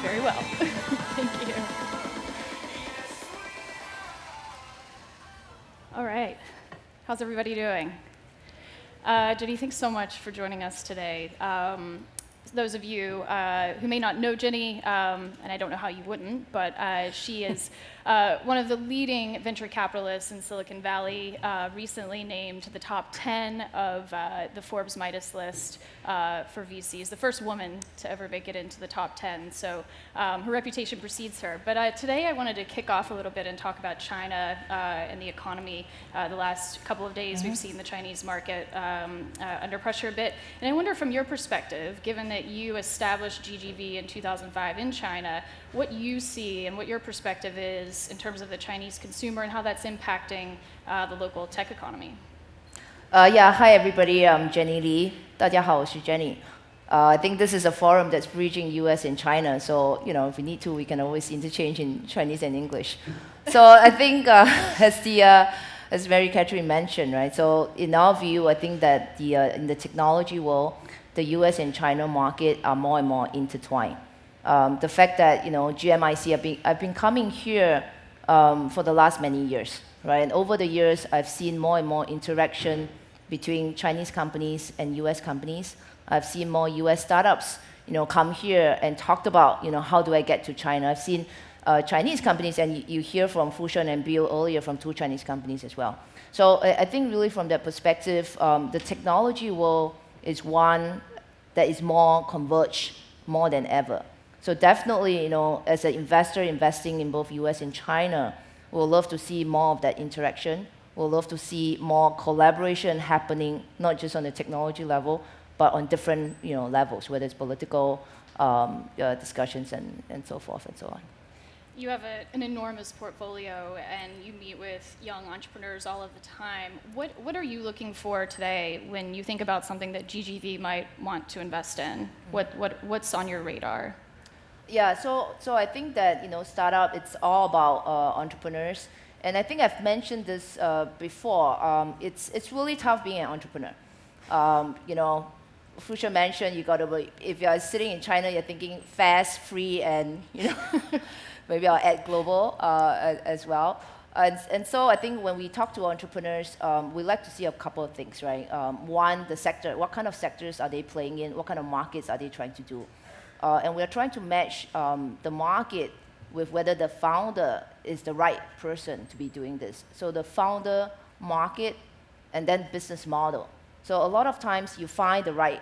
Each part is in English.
Very well. Thank you. All right. How's everybody doing? Jenny, thanks so much for joining us today. Those of you who may not know Jenny, and I don't know how you wouldn't, but she is one of the leading venture capitalists in Silicon Valley, recently named to the top 10 of the Forbes Midas list for VCs, the first woman to ever make it into the top 10. So her reputation precedes her. But today I wanted to kick off a little bit and talk about China and the economy. The last couple of days we've seen the Chinese market under pressure a bit. And I wonder from your perspective, given that you established GGV in 2005 in China, what you see and what your perspective is in terms of the Chinese consumer and how that's impacting the local tech economy. Hi everybody, I'm Jenny Lee. 大家好，我是 Jenny. I think this is a forum that's bridging US and China, so if we need to, we can always interchange in Chinese and English. So I think as Mary Catherine mentioned, right? So in our view, I think that in the technology world, the US and China market are more and more intertwined. The fact that GMIC, I've been coming here for the last many years, right? And over the years, I've seen more and more interaction between Chinese companies and US companies. I've seen more US startups, come here and talked about, how do I get to China? I've seen Chinese companies, and you hear from Fushan and Bill earlier from 2 Chinese companies as well. So I think really from that perspective, the technology world is one that is more converged more than ever. So definitely, as an investor investing in both US and China, we'll love to see more of that interaction. We'll love to see more collaboration happening, not just on the technology level, but on different levels, whether it's political discussions and so forth and so on. You have an enormous portfolio, and you meet with young entrepreneurs all of the time. What are you looking for today when you think about something that GGV might want to invest in? What's on your radar? Yeah, so I think that startup, it's all about entrepreneurs, and I think I've mentioned this before. It's really tough being an entrepreneur. Fusha mentioned if you're sitting in China, you're thinking fast, free, and maybe I'll add global as well. And so I think when we talk to entrepreneurs, we like to see a couple of things, right? One, the sector. What kind of sectors are they playing in? What kind of markets are they trying to do? And we're trying to match the market with whether the founder is the right person to be doing this. So the founder, market, and then business model. So a lot of times you find the right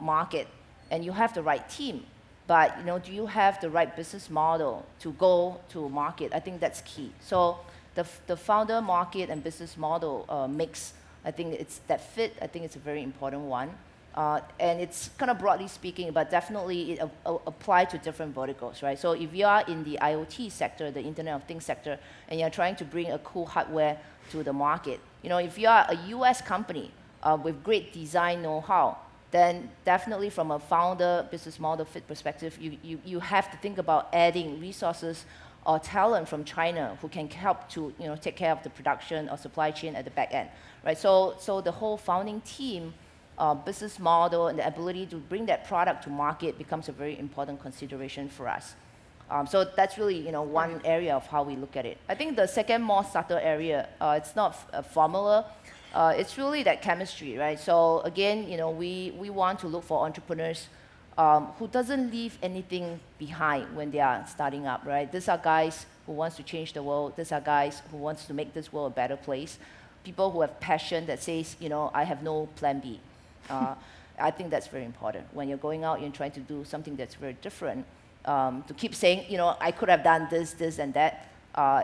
market and you have the right team. But do you have the right business model to go to market? I think that's key. So the founder, market, and business model mix, I think it's that fit. I think it's a very important one. And it's kind of broadly speaking, but definitely it applies to different verticals, right? So if you are in the IoT sector, the Internet of Things sector, and you're trying to bring a cool hardware to the market, if you are a US company with great design know-how, then definitely from a founder business model fit perspective, you have to think about adding resources or talent from China who can help to take care of the production or supply chain at the back end, right? So the whole founding team, business model, and the ability to bring that product to market becomes a very important consideration for us. So that's really one area of how we look at it. I think the second more subtle area, it's not a formula. It's really that chemistry, right? So again, we want to look for entrepreneurs who doesn't leave anything behind when they are starting up, right? These are guys who wants to change the world. These are guys who wants to make this world a better place. People who have passion that says, I have no plan B. I think that's very important. When you're going out and trying to do something that's very different, to keep saying, I could have done this, and that,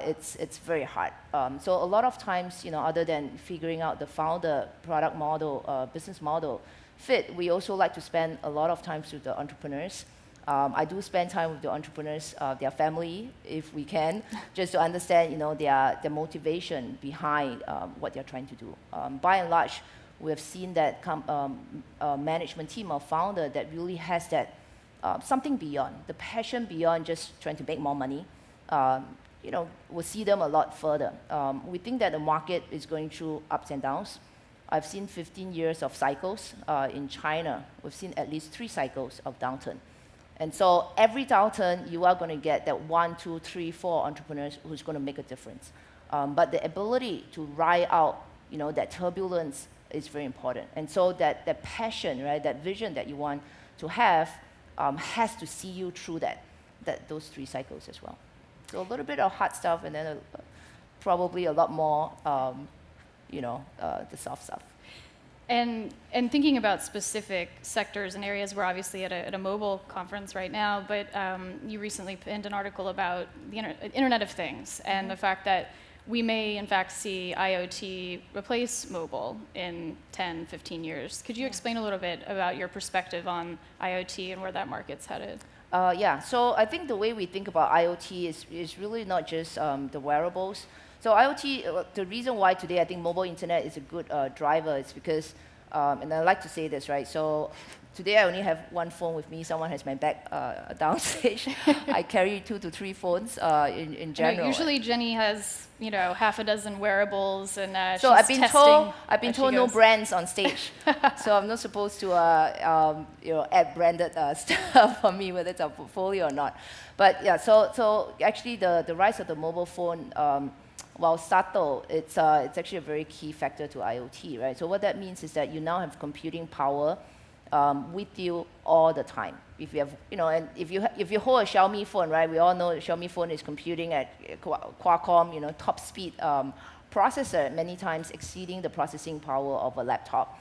it's very hard. So a lot of times, other than figuring out the founder, product model, business model fit, we also like to spend a lot of time with the entrepreneurs. I do spend time with the entrepreneurs, their family, if we can, just to understand, their motivation behind what they're trying to do. By and large, we have seen that management team or founder that really has that something beyond, the passion beyond just trying to make more money. We'll see them a lot further. We think that the market is going through ups and downs. I've seen 15 years of cycles in China. We've seen at least 3 cycles of downturn. And so every downturn, you are going to get that 1, 2, 3, 4 entrepreneurs who's going to make a difference. But the ability to ride out, that turbulence is very important. And so that passion, right, that vision that you want to have has to see you through those 3 cycles as well. So a little bit of hard stuff, and then probably a lot more, the soft stuff. And thinking about specific sectors and areas, we're obviously at a mobile conference right now, but you recently penned an article about the Internet of Things and the fact that we may, in fact, see IoT replace mobile in 10, 15 years. Could you explain a little bit about your perspective on IoT and where that market's headed? So I think the way we think about IoT is really not just the wearables. So IoT, the reason why today I think mobile internet is a good driver is because, and I like to say this, right? So today I only have one phone with me. Someone has my back downstage. I carry 2 to 3 phones in general. Usually Jenny has, half a dozen wearables, and so she's I've been told no brands on stage. So I'm not supposed to add branded stuff for me, whether it's a portfolio or not. But yeah, so actually the rise of the mobile phone, while subtle, it's actually a very key factor to IoT, right? So what that means is that you now have computing power with you all the time. If you have, and if you hold a Xiaomi phone, right? We all know a Xiaomi phone is computing at Qualcomm, top speed processor, many times exceeding the processing power of a laptop.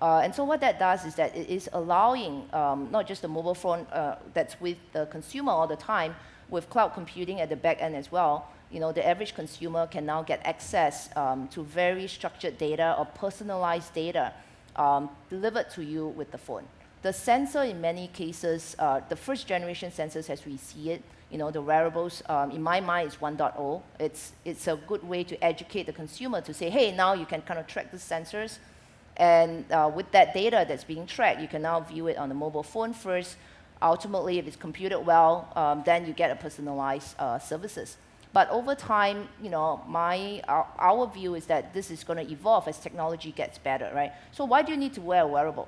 And so what that does is that it is allowing not just the mobile phone that's with the consumer all the time, with cloud computing at the back end as well. The average consumer can now get access to very structured data or personalized data delivered to you with the phone. The sensor, in many cases, the first generation sensors as we see it, the wearables, in my mind, is 1.0. It's a good way to educate the consumer to say, hey, now you can kind of track the sensors. And with that data that's being tracked, you can now view it on the mobile phone first. Ultimately, if it's computed well, then you get a personalized services. But over time, our view is that this is going to evolve as technology gets better, right? So why do you need to wear a wearable?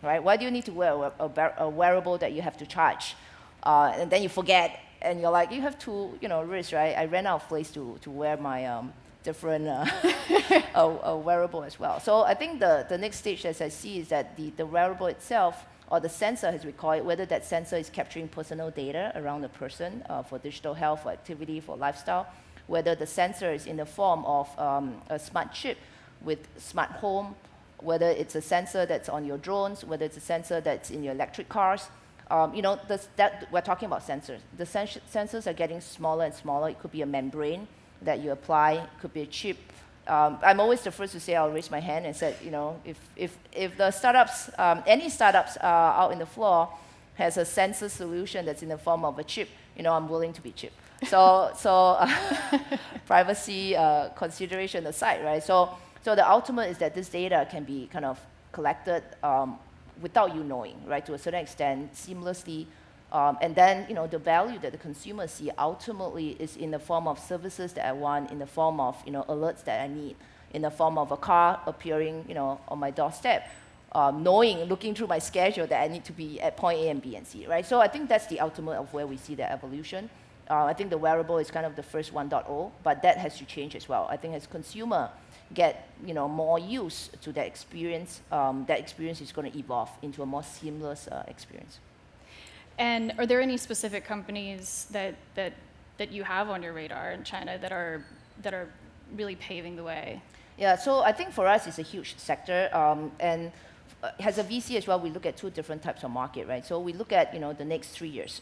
Right? Why do you need to wear a wearable that you have to charge? And then you forget, and you're like, you have to, risk, right? I ran out of place to wear my different wearable as well. So I think the next stage, as I see, is that the wearable itself, or the sensor, as we call it, whether that sensor is capturing personal data around the person for digital health, for activity, for lifestyle, whether the sensor is in the form of a smart chip with smart home, whether it's a sensor that's on your drones, whether it's a sensor that's in your electric cars. We're talking about sensors. The sensors are getting smaller and smaller. It could be a membrane that you apply, it could be a chip. I'm always the first to say, I'll raise my hand and say, if the startups, any startups out in the floor has a sensor solution that's in the form of a chip, I'm willing to be chip. So privacy consideration aside, right? So the ultimate is that this data can be kind of collected without you knowing, right? To a certain extent, seamlessly. And then, the value that the consumer see ultimately is in the form of services that I want, in the form of, alerts that I need, in the form of a car appearing, on my doorstep, looking through my schedule that I need to be at point A and B and C, right? So I think that's the ultimate of where we see the evolution. I think the wearable is kind of the first 1.0, but that has to change as well. I think as consumer get, more used to that experience is going to evolve into a more seamless experience. And are there any specific companies that you have on your radar in China that are really paving the way? Yeah, so I think for us it's a huge sector, and as a VC as well, we look at 2 different types of market, right? So we look at the next 3 years,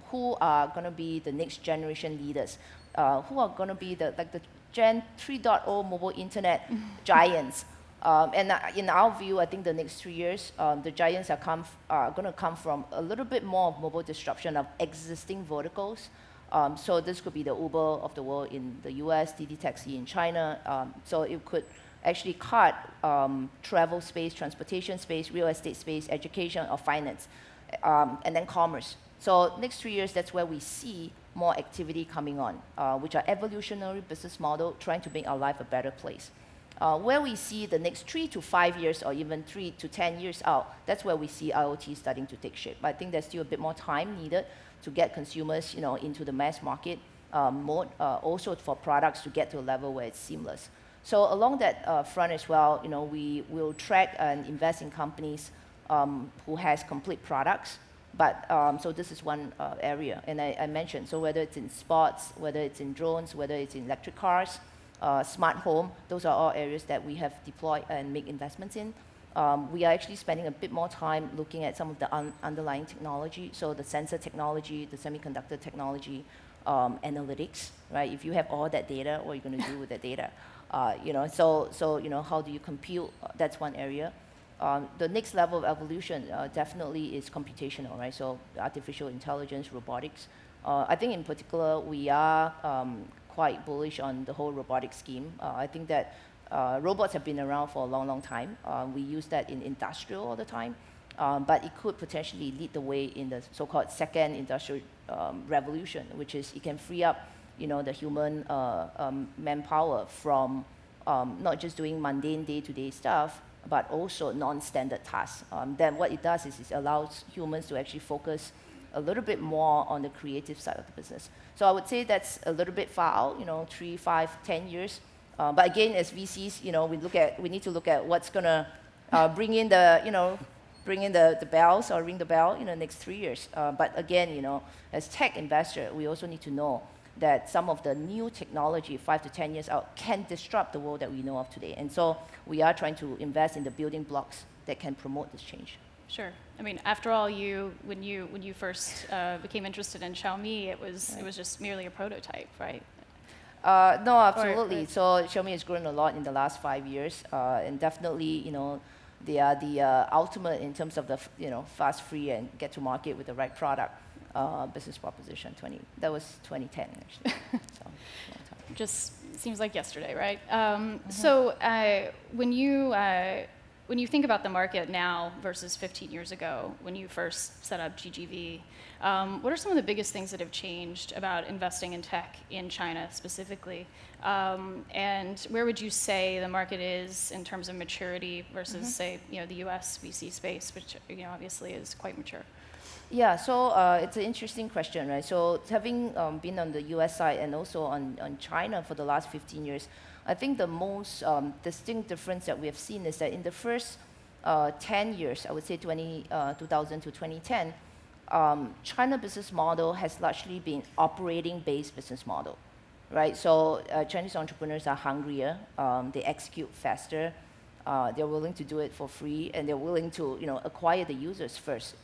who are going to be the next generation leaders, who are going to be the Gen 3.0 mobile internet giants. And in our view, I think the next 3 years, the giants are going to come from a little bit more of mobile disruption of existing verticals. So this could be the Uber of the world in the US, Didi Taxi in China. So it could actually cut travel space, transportation space, real estate space, education, or finance, and then commerce. So next 3 years, that's where we see more activity coming on, which are evolutionary business model trying to make our life a better place. Where we see the next 3 to 5 years or even 3 to 10 years out, that's where we see IoT starting to take shape. But I think there's still a bit more time needed to get consumers, into the mass market mode, also for products to get to a level where it's seamless. So along that front as well, we will track and invest in companies who has complete products. But so this is one area, and I mentioned, so whether it's in sports, whether it's in drones, whether it's in electric cars, smart home, those are all areas that we have deployed and make investments in. We are actually spending a bit more time looking at some of the underlying technology, so the sensor technology, the semiconductor technology, analytics, right? If you have all that data, what are you going to do with that data? So how do you compute? That's one area. The next level of evolution definitely is computational, right? So artificial intelligence, robotics. I think in particular, we are quite bullish on the whole robotics scheme. I think that robots have been around for a long, long time. We use that in industrial all the time, but it could potentially lead the way in the so-called second industrial revolution, which is it can free up, the human manpower from not just doing mundane day-to-day stuff, but also non-standard tasks. Then what it does is it allows humans to actually focus a little bit more on the creative side of the business. So I would say that's a little bit far out, 3, 5, 10 years. But again, as VCs, we need to look at what's going to bring in the bells or ring the bell in the next 3 years. But again, as tech investor, we also need to know that some of the new technology 5 to 10 years out can disrupt the world that we know of today. And so we are trying to invest in the building blocks that can promote this change. Sure. I mean, after all, when you first became interested in Xiaomi, it was just merely a prototype, right? No, absolutely. So Xiaomi has grown a lot in the last 5 years, and definitely, they are the ultimate in terms of the fast, free, and get to market with the right product business proposition. That was 2010 actually. So, long time. Just seems like yesterday, right? So when you think about the market now versus 15 years ago, when you first set up GGV, what are some of the biggest things that have changed about investing in tech in China specifically? And where would you say the market is in terms of maturity versus, say, the US VC space, which obviously is quite mature? Yeah, so it's an interesting question, right? So having been on the US side and also on China for the last 15 years, I think the most distinct difference that we have seen is that in the first 10 years, I would say 2000 to 2010, China business model has largely been operating-based business model, right? So Chinese entrepreneurs are hungrier, they execute faster, they're willing to do it for free, and they're willing to acquire the users first.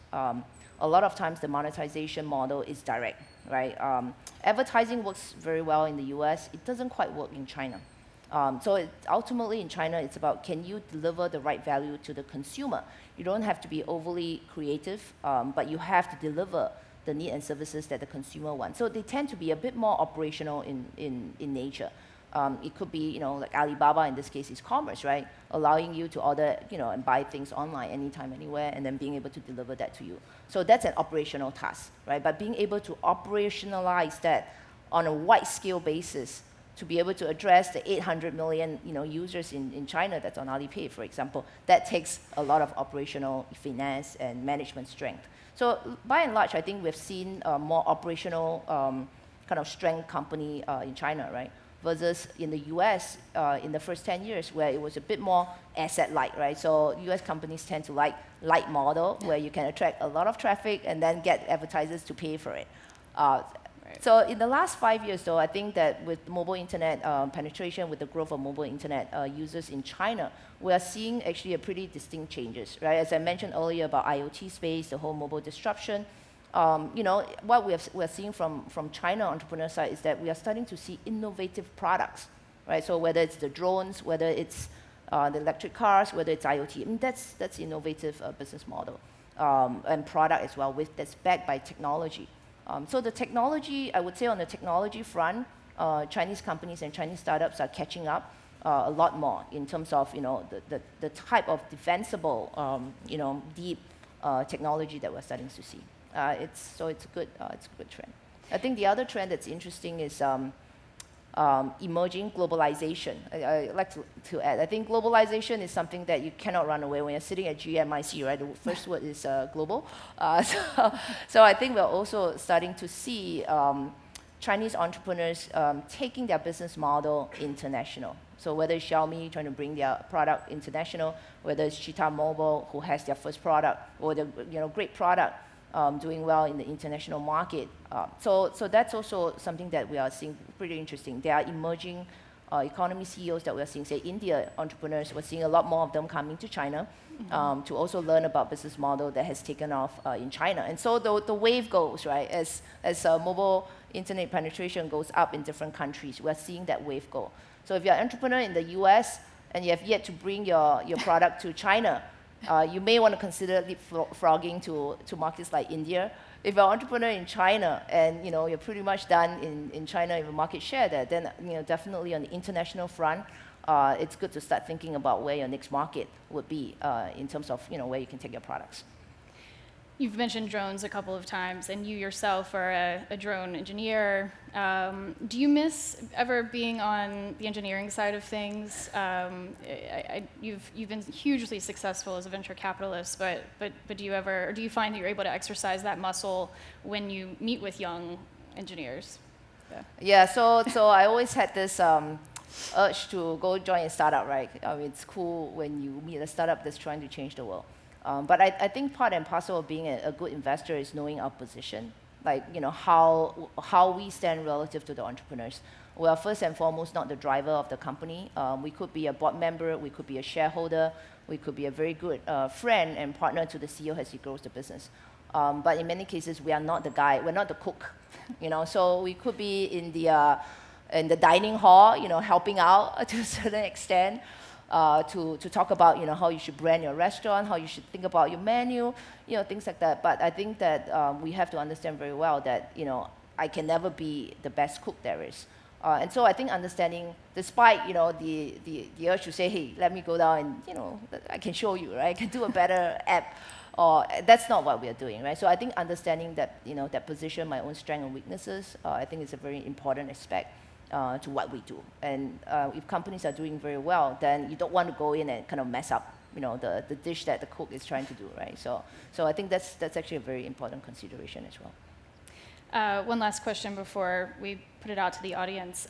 A lot of times the monetization model is direct, right? Advertising works very well in the US, it doesn't quite work in China. So ultimately in China, it's about can you deliver the right value to the consumer? You don't have to be overly creative, but you have to deliver the need and services that the consumer wants. So they tend to be a bit more operational in nature. It could be, like Alibaba in this case is commerce, right? Allowing you to order, and buy things online anytime, anywhere, and then being able to deliver that to you. So that's an operational task, right? But being able to operationalize that on a wide scale basis to be able to address the 800 million, users in China that's on Alipay, for example, that takes a lot of operational finesse and management strength. So by and large, I think we've seen a more operational kind of strength company in China, right? Versus in the US in the first 10 years where it was a bit more asset-light, right? So US companies tend to like light model where you can attract a lot of traffic and then get advertisers to pay for it. So in the last 5 years, though, I think that with mobile internet penetration, with the growth of mobile internet users in China, we are seeing actually a pretty distinct changes, right? As I mentioned earlier about IoT space, the whole mobile disruption, what we're seeing from China entrepreneur side is that we are starting to see innovative products, right? So whether it's the drones, whether it's the electric cars, whether it's IoT, I mean, that's innovative business model and product as well that's backed by technology. So the technology, I would say on the technology front, Chinese companies and Chinese startups are catching up a lot more in terms of the type of defensible, deep technology that we're starting to see. It's a good trend. I think the other trend that's interesting is emerging globalization. I like to add, I think globalization is something that you cannot run away when you're sitting at GMIC, right? The first word is global. So I think we're also starting to see Chinese entrepreneurs taking their business model international. So whether it's Xiaomi trying to bring their product international, whether it's Cheetah Mobile who has their first product, or the great product doing well in the international market. So that's also something that we are seeing pretty interesting. There are emerging economy CEOs that we are seeing, say India entrepreneurs, we're seeing a lot more of them coming to China to also learn about business model that has taken off in China. And so the wave goes, right, as mobile internet penetration goes up in different countries, we're seeing that wave go. So if you're an entrepreneur in the US and you have yet to bring your product to China, you may want to consider leapfrogging to markets like India. If you're an entrepreneur in China and you're pretty much done in China with market share there, then definitely on the international front, it's good to start thinking about where your next market would be in terms of where you can take your products. You've mentioned drones a couple of times, and you yourself are a drone engineer. Do you miss ever being on the engineering side of things? You've been hugely successful as a venture capitalist, but do you find that you're able to exercise that muscle when you meet with young engineers? Yeah. So I always had this urge to go join a startup, right? It's cool when you meet a startup that's trying to change the world. But I think part and parcel of being a good investor is knowing our position, like how we stand relative to the entrepreneurs. We are first and foremost not the driver of the company. We could be a board member, we could be a shareholder, we could be a very good friend and partner to the CEO as he grows the business. But in many cases, we are not the guy, we're not the cook. So we could be in the dining hall, helping out to a certain extent. To talk about how you should brand your restaurant, how you should think about your menu, things like that. But I think that we have to understand very well that I can never be the best cook there is. And so I think understanding, despite the urge to say, hey, let me go down and I can show you, right? I can do a better app. That's not what we are doing, right? So I think understanding that that position, my own strengths and weaknesses, I think is a very important aspect to what we do. And if companies are doing very well, then you don't want to go in and kind of mess up the dish that the cook is trying to do, right? So I think that's actually a very important consideration as well. One last question before we put it out to the audience.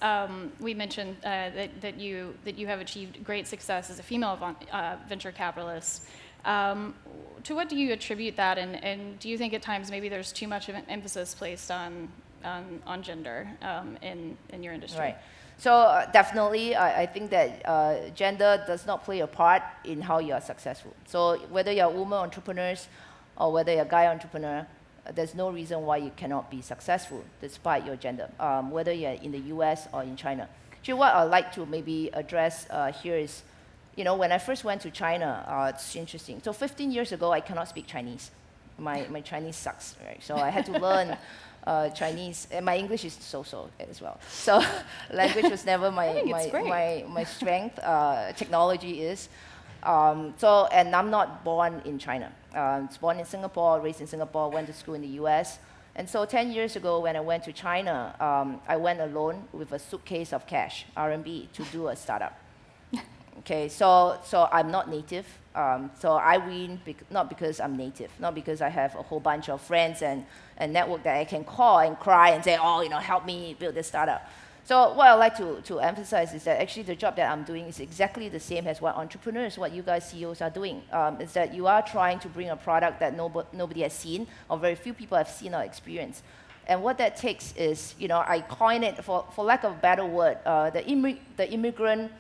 We mentioned that you have achieved great success as a female venture capitalist. To what do you attribute that, and do you think at times maybe there's too much of an emphasis placed on gender in your industry? Right. So definitely, I think that gender does not play a part in how you are successful. So whether you're women entrepreneurs or whether you're a guy entrepreneur, there's no reason why you cannot be successful despite your gender, whether you're in the US or in China. Actually, what I'd like to maybe address here is, when I first went to China, it's interesting. So 15 years ago, I cannot speak Chinese. My Chinese sucks, right? So I had to learn Chinese, and my English is so-so as well. So language was never my strength. Technology is. And I'm not born in China. I was born in Singapore, raised in Singapore, went to school in the US. And so 10 years ago, when I went to China, I went alone with a suitcase of cash, RMB, to do a startup. Okay, so I'm not native. So I win not because I'm native, not because I have a whole bunch of friends and network that I can call and cry and say, help me build this startup. So what I like to emphasize is that actually the job that I'm doing is exactly the same as what entrepreneurs, what you guys CEOs are doing. Is that you are trying to bring a product that nobody has seen, or very few people have seen or experienced. And what that takes is, I coin it, for lack of a better word, the immigrant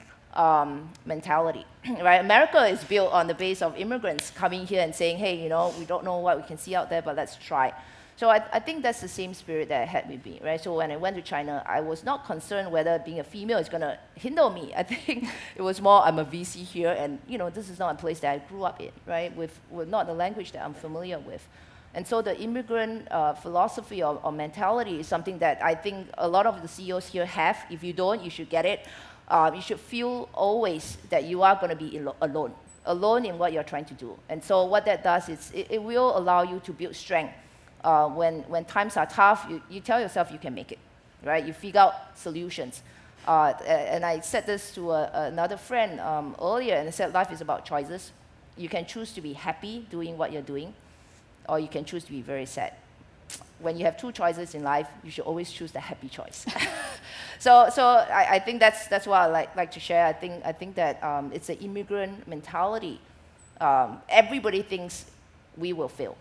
mentality, right? America is built on the base of immigrants coming here and saying, hey, we don't know what we can see out there, but let's try. So I think that's the same spirit that I had with me, right? So when I went to China, I was not concerned whether being a female is going to hinder me. I think it was more, I'm a VC here, and this is not a place that I grew up in, right? With not the language that I'm familiar with. And so the immigrant philosophy or mentality is something that I think a lot of the CEOs here have. If you don't, you should get it. You should feel always that you are going to be alone in what you're trying to do. And so what that does is it will allow you to build strength. When times are tough, you tell yourself you can make it, right? You figure out solutions. And I said this to another friend earlier, and I said life is about choices. You can choose to be happy doing what you're doing, or you can choose to be very sad. When you have two choices in life, you should always choose the happy choice. So I think that's what I like to share. I think that it's an immigrant mentality. Everybody thinks we will fail.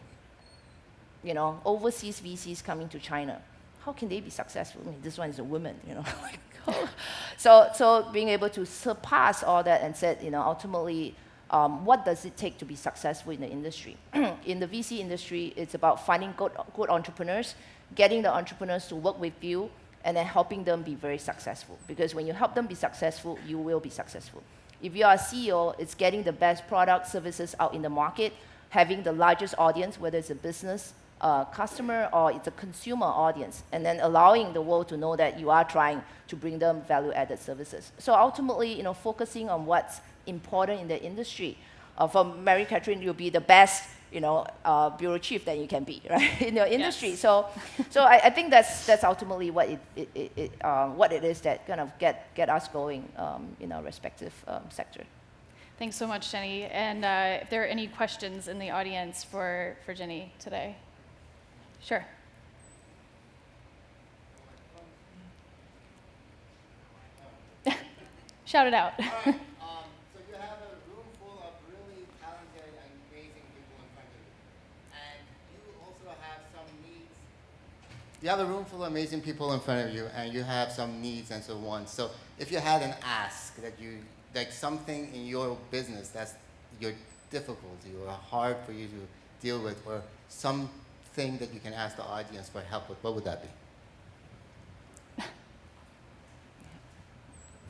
You know, overseas VCs coming to China, how can they be successful? I mean, this one is a woman, you know. So being able to surpass all that and said, you know, ultimately, what does it take to be successful in the industry? In the VC industry, it's about finding good entrepreneurs, getting the entrepreneurs to work with you, and then helping them be very successful. Because when you help them be successful, you will be successful. If you are a CEO, it's getting the best product, services out in the market, having the largest audience, whether it's a business customer or it's a consumer audience, and then allowing the world to know that you are trying to bring them value-added services. So ultimately, you know, focusing on what's important in the industry. For Mary Catherine, you'll be the best, you know, bureau chief that you can be, right, in your industry. Yes. So I think that's ultimately what it is that kind of get us going in our respective sector. Thanks so much, Jenny. And if there are any questions in the audience for Jenny today. Sure. Shout it out. All right. So you have a room full of really talented and amazing people in front of you. And you also have some needs. You have a room full of amazing people in front of you, and you have some needs and so on. So if you had an ask that you, like something in your business that's your difficulty or hard for you to deal with, or something that you can ask the audience for help with, what would that be?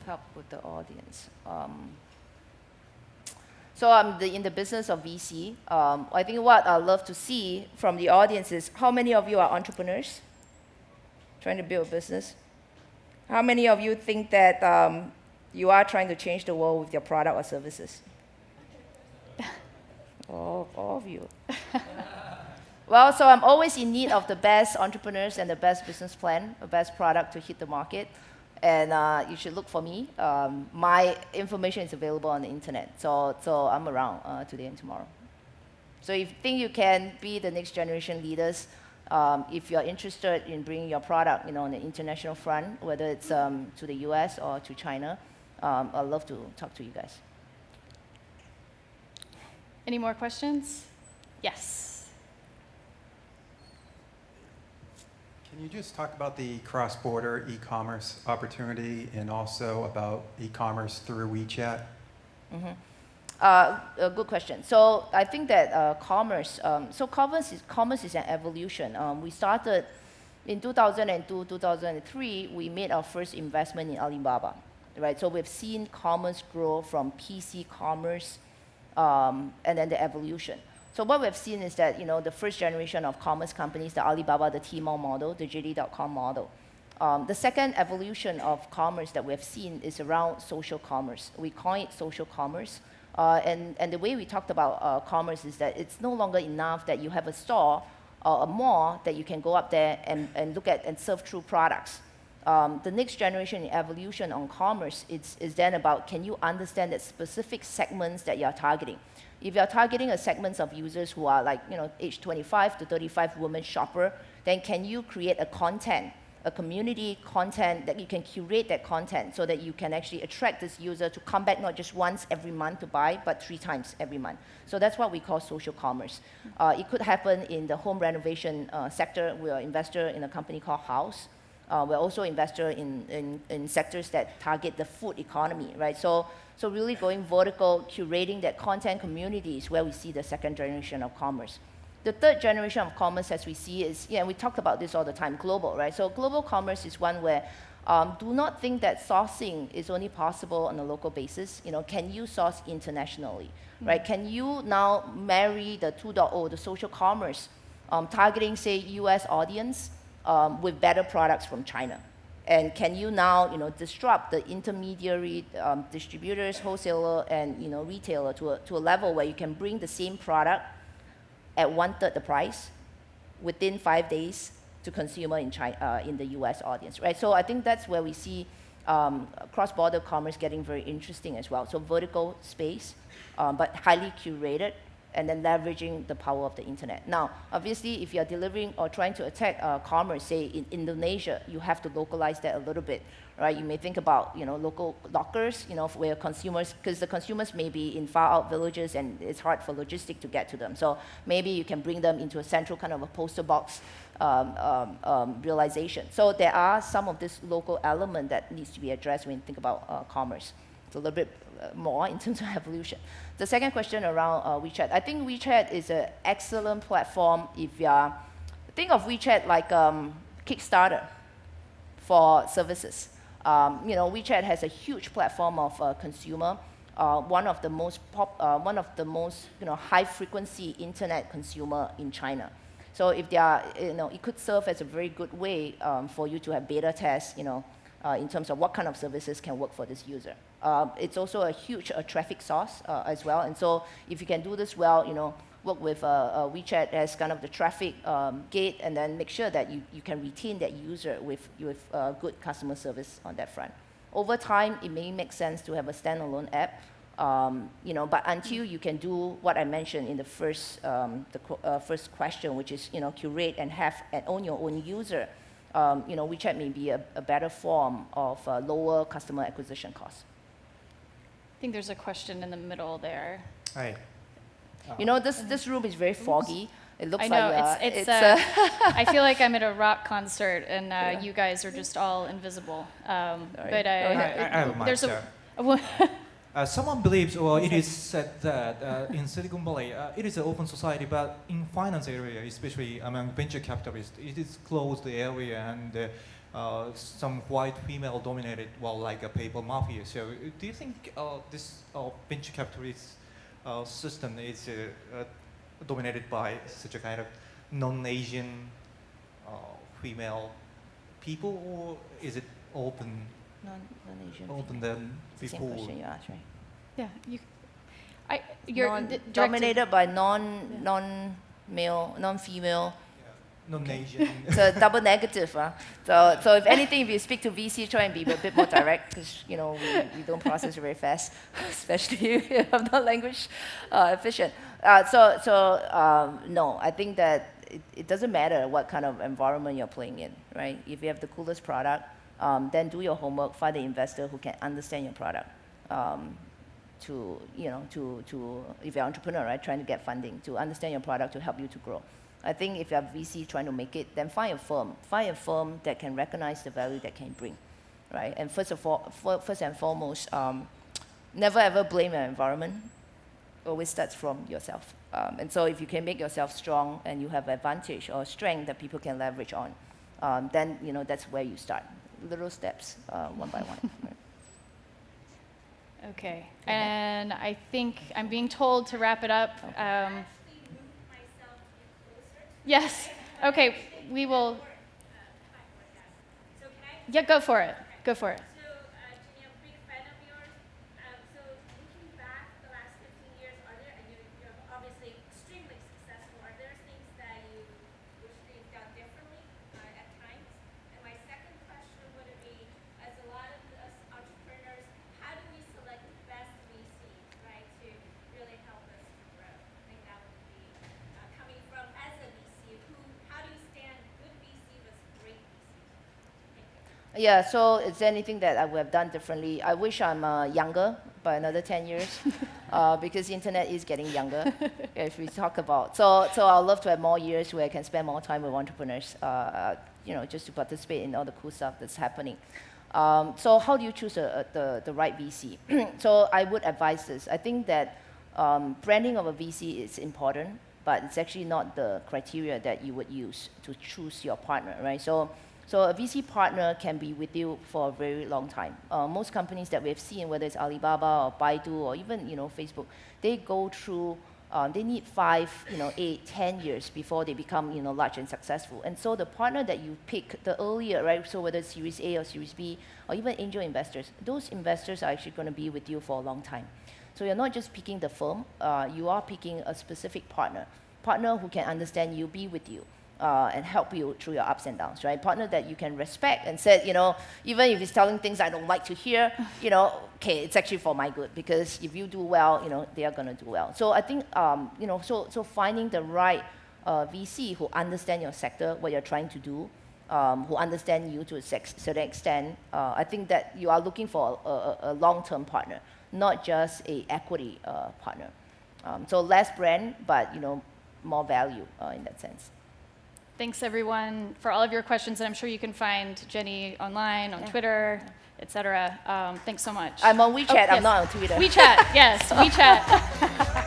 Help with the audience. So I'm in the business of VC. I think what I love to see from the audience is how many of you are entrepreneurs trying to build a business? How many of you think that you are trying to change the world with your product or services? All of you. Well, so I'm always in need of the best entrepreneurs and the best business plan, the best product to hit the market. And you should look for me. My information is available on the internet. So I'm around today and tomorrow. So if you think you can be the next generation leaders, if you're interested in bringing your product, you know, on the international front, whether it's to the US or to China, I'd love to talk to you guys. Any more questions? Yes. Can you just talk about the cross-border e-commerce opportunity and also about e-commerce through WeChat? Mm-hmm. A good question. So I think that commerce is an evolution. We started in 2002, 2003, we made our first investment in Alibaba, right? So we've seen commerce grow from PC commerce and then the evolution. So what we've seen is that, you know, the first generation of commerce companies, the Alibaba, the Tmall model, the JD.com model. The second evolution of commerce that we've seen is around social commerce. We call it social commerce. And the way we talked about commerce is that it's no longer enough that you have a store or a mall that you can go up there and look at and serve through products. The next generation in evolution on commerce is then about, can you understand the specific segments that you're targeting? If you're targeting a segment of users who are like, you know, age 25 to 35 women shopper, then can you create a community content that you can curate that content so that you can actually attract this user to come back not just once every month to buy, but 3 times every month. So that's what we call social commerce. It could happen in the home renovation sector. We're an investor in a company called House. We're also an investor in sectors that target the food economy, right? So really going vertical, curating that content community is where we see the second generation of commerce. The third generation of commerce, as we see, is, we talk about this all the time, global, right? So global commerce is one where do not think that sourcing is only possible on a local basis. You know, can you source internationally, right? Can you now marry the 2.0, the social commerce, targeting, say, US audience with better products from China? And can you now, disrupt the intermediary distributors, wholesaler, and retailer to a level where you can bring the same product at 1/3 the price within 5 days to consumer in China, in the US audience, right? So I think that's where we see cross-border commerce getting very interesting as well. So vertical space, but highly curated, and then leveraging the power of the internet. Now, obviously, if you're delivering or trying to attack commerce, say in Indonesia, you have to localize that a little bit, right? You may think about, local lockers, where consumers, because the consumers may be in far out villages and it's hard for logistics to get to them. So maybe you can bring them into a central kind of a postal box realization. So there are some of this local element that needs to be addressed when you think about commerce. It's a little bit more in terms of evolution. The second question around WeChat. I think WeChat is an excellent platform if you are, think of WeChat like Kickstarter for services. WeChat has a huge platform of consumer, one of the most high frequency internet consumer in China. So if they are, it could serve as a very good way for you to have beta tests, in terms of what kind of services can work for this user. It's also a huge traffic source as well. And so if you can do this well, work with WeChat as kind of the traffic gate, and then make sure that you can retain that user with good customer service on that front. Over time, it may make sense to have a standalone app, but until you can do what I mentioned in the first question, which is curate and have and own your own user. WeChat may be a better form of lower customer acquisition costs. I think there's a question in the middle there. Hi. This room is very foggy. It looks I know, like it's I feel like I'm at a rock concert and you guys are just all invisible. But I have a mic, there's sir. Someone believes, or it is said that in Silicon Valley, it is an open society, but in finance area, especially among venture capitalists, it is closed area and some white female dominated, like a paper mafia. So do you think this venture capitalist system is dominated by such a kind of non-Asian female people, or is it open? Non-Asian. Open them Same before. question you asked, right? Yeah, you're dominated by non-male, non-female. Non-Asian. It's a double negative. So if anything, if you speak to VC, try and be a bit more direct, because we don't process very fast, especially if you have not language efficient. No, I think that it doesn't matter what kind of environment you're playing in, right? If you have the coolest product, then do your homework, find an investor who can understand your product. If you're an entrepreneur, right, trying to get funding, to understand your product to help you to grow. I think if you have VC trying to make it, then find a firm that can recognize the value that can bring, right? And first and foremost, never ever blame your environment. Always starts from yourself. And so if you can make yourself strong and you have advantage or strength that people can leverage on, then that's where you start. Little steps, one by one. Right? Okay, and I think I'm being told to wrap it up. Yes. Okay, we will. Yeah, go for it. Go for it. So, Jenny, I'm a big fan of yours. So, looking back the last 15 years, and you're obviously extremely successful, are there things that you wish you've done differently at times? And my second question would be, as a lot of us entrepreneurs, how do we select the best VC, right, to really help us to grow? I think that would be coming from as a VC, how do you stand good VC with great VC? Yeah, so is there anything that I would have done differently? I wish I'm younger by another 10 years, because the internet is getting younger, if we talk about. So I'd love to have more years where I can spend more time with entrepreneurs, just to participate in all the cool stuff that's happening. So how do you choose the right VC? So I would advise this. I think that branding of a VC is important, but it's actually not the criteria that you would use to choose your partner, right? So a VC partner can be with you for a very long time. Most companies that we have seen, whether it's Alibaba or Baidu or even Facebook, they go through, they need 5, 8, 10 years before they become large and successful. And so the partner that you pick, the earlier, right? So whether it's Series A or Series B or even angel investors, those investors are actually going to be with you for a long time. So you're not just picking the firm, you are picking a specific partner who can understand you, be with you. and help you through your ups and downs, right? Partner that you can respect and said, even if he's telling things I don't like to hear, okay, it's actually for my good, because if you do well, they are going to do well. So I think, so finding the right VC who understand your sector, what you're trying to do, who understand you to a certain extent, I think that you are looking for a long-term partner, not just a equity partner. So less brand, but more value in that sense. Thanks, everyone, for all of your questions. And I'm sure you can find Jenny online, on Twitter, etc. Thanks so much. I'm on WeChat. Oh, yes. I'm not on Twitter. WeChat, yes, WeChat.